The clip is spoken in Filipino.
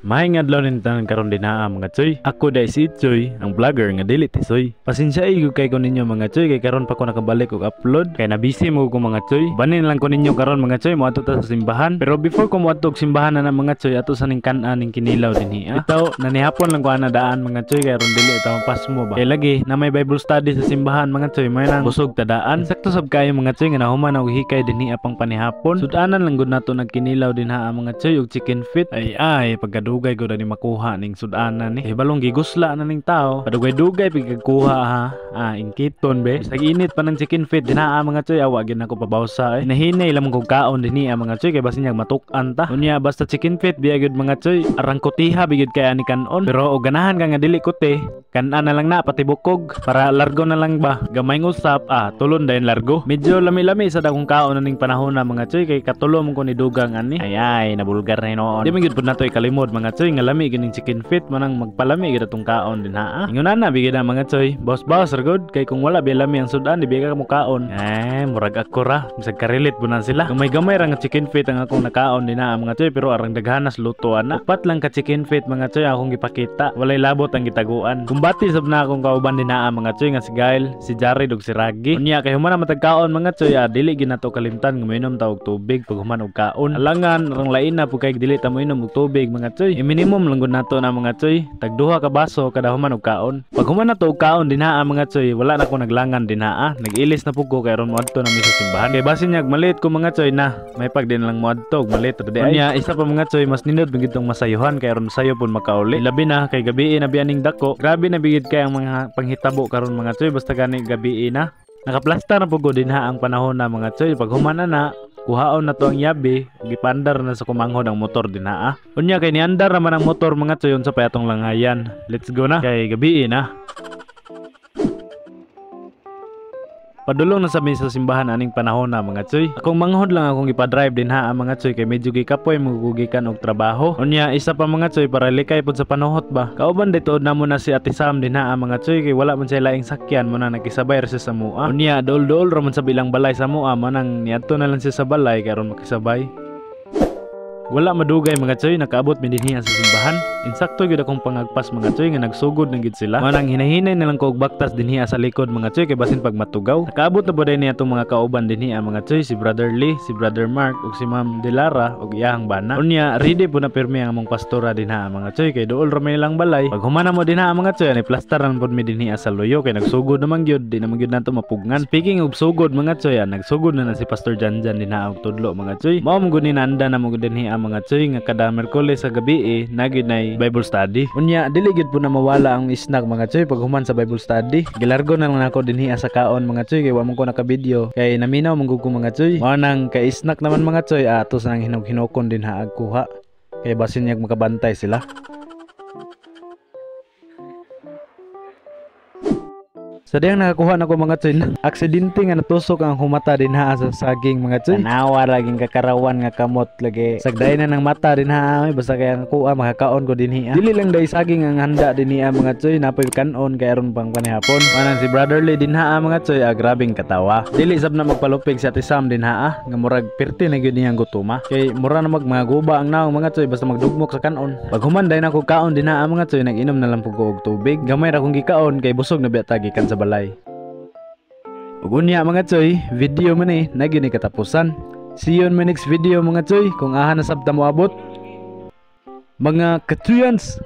Mahing adlaw nin tanan karon dinaa mga choy. Ako day si Choy, ang vlogger nga dili tisoy. Pasensya igo kay ko ninyo mga choy kay karon pa ko nakabalik og upload kay na busy mo ko mga choy. Banin lang ko ninyo karon mga choy moadto ta sa simbahan. Pero before ko moadto og simbahan na mga choy ato sa ning kan-an ning kinilaw dinhi. Bitaw nanihapon lang ko ana daan mga choy kay ron dili ta pasmo ba. Kay lagi na may Bible study sa simbahan mga choy may nang busog ta daan. Sakto sab kayo mga choy nga nahuman og hikay dinhi apang panihapon. Sudanan lang gud nato nagkinilaw dinha mga choy og chicken feet. Ay pagkadugay ko ni makuha ning sudanan ni. Balong gigusla na ning tao. Padugay-dugay pigkuha ha. Ingkiton be. Sa init pa ng chicken feet dinaa mga choy awa gid nako pabawsa eh. Nahinay lamang kog kaon dinhi mga choy kay basin niya matuk-an ta. Unya basta chicken feet biya gid mga choy. Arang kutiha bigid kay ani kanon. Pero og ganahan ka nga dili kuti. Kanan na lang na pati bukog para largo na lang ba. Gamay ngusap tulon dayon largo. Medyo lami-lami sa dakong kaon ning panahon na mga choy kay katulom ko ni dugang ani. Ay nabulgar na hinoon. Di man gid pud nato ikalimod mga choy nga lami gining chicken feet manang magpalami gid atong kaon din ha. Ingon na bigid na mga choy. Boss ragod kay kung wala bi lami ang sudan di biya ka mo kaon. Murag ako ra bisag karelit bunan sila. Gamay-gamay ra nga chicken feet ang akong nakaon din ha mga choy pero arang daghanas lutuan na. Upat lang ka chicken feet mga choy akong gipakita. Walay labot ang gitaguan. Kumbati sab na akong kauban din ha mga choy nga si Gail, si Jared ug si Raggy. Unya kay human na matagkaon mga choy dili gid nato kalimtan nga minom ta og tubig pag human og kaon. Alangan arang lain na pud kay dili ta moinom og tubig mga choy. Minimum lang gud nato na mga choy tagduha ka baso kada human og kaon. Pag human na to og kaon dinhaa mga choy wala na ko naglangan dinhaa. Nag-ilis na pud ko kay ron moadto na mi sa simbahan. Kay basin nyag malit ko mga choy na may pag din lang moadto og malit di ay. Unya isa pa mga choy mas nindot bigid tong masayuhan kay ron sayo pud makauli. Labi na kay gabi na biyaning dako. Grabe na bigid kay ang mga panghitabo karon mga choy basta gani gabi na. Nakaplastar na pud dinha ang panahon na mga choy pag human na kuhaon na to ang yabi gipandar na sa kumanghod ang motor dinha. Unya kay niandar naman ang motor mga choy sa payatong langayan. Let's go na kay gabi na. Padulong na sa sa simbahan aning panahon na mga choy. Akong manghod lang akong ipa-drive din ha mga choy kay medyo gikapoy magugikan og trabaho. Unya isa pa mga choy para likay pud sa panuhot ba. Kauban dito na mo na si Ate Sam din ha mga choy kay wala man siya laing sakyan mo na nakisabay ra siya sa mua. Unya dol-dol ra man sa bilang balay sa mua manang niadto na lang siya sa balay karon makisabay. Wala madugay mga choy nakaabot mi dinhi sa simbahan. Insakto gyud akong pangagpas mga choy nga nagsugod na gid sila. Manang hinahinay na lang ko og baktas dinhi sa likod mga choy kay basin pag matugaw. Nakaabot na boday niya atong mga kauban dinhi mga choy si Brother Lee, si Brother Mark ug si Ma'am Delara ug iyang bana. Unya ready po na pirmi ang among pastora dinha mga choy kay duol ra may lang balay. Pag humana mo dinha mga choy ni plastaran pod mi dinhi sa loyo kay nagsugod naman gyud di naman gyud nato mapugnan. Speaking of sugod mga choy nagsugod na si Pastor Janjan dinha og tudlo mga choy. Mao mo gud ni nanda na mo gud dinhi mga choy nga kada Miyerkules sa gabi nagid nay Bible study. Unya dili gid po na mawala ang snack mga choy pag human sa Bible study. Gilargo na lang nako dinhi sa kaon mga choy kay wa man ko naka-video kay naminaw man gud ko mga choy. Mao nang kay snack naman mga choy atos nang hinog-hinokon din haag kuha kay basin yag makabantay sila. Sa diyang nakakuha na ko mga choy, aksidente nga natusok ang humata din ha sa saging mga choy. Tanawa laging kakarawan nga kamot lagi. Sagday na ng mata din ha, basta kaya kuha makakaon ko din hi. Dili lang day saging ang handa din hi mga choy, napoy kanon kay aron pang panihapon. Manang si Brotherly din ha mga choy, grabing katawa. Dili sab na magpalupig si Ate Sam din ha, nga murag pirti na gyud niyang gutuma. Kay mura na mga guba ang naong mga choy basta magdugmok sa kanon. Pag humanday na ko kaon din ha mga choy, nag-inom na lang pug og tubig. Gamay ra kong gikaon kay busog na biya tagikan sa balay. Ug unya mga choy, video man nagini katapusan. See you on my next video mga choy. Kung aha na sabta mo abot mga katuyans.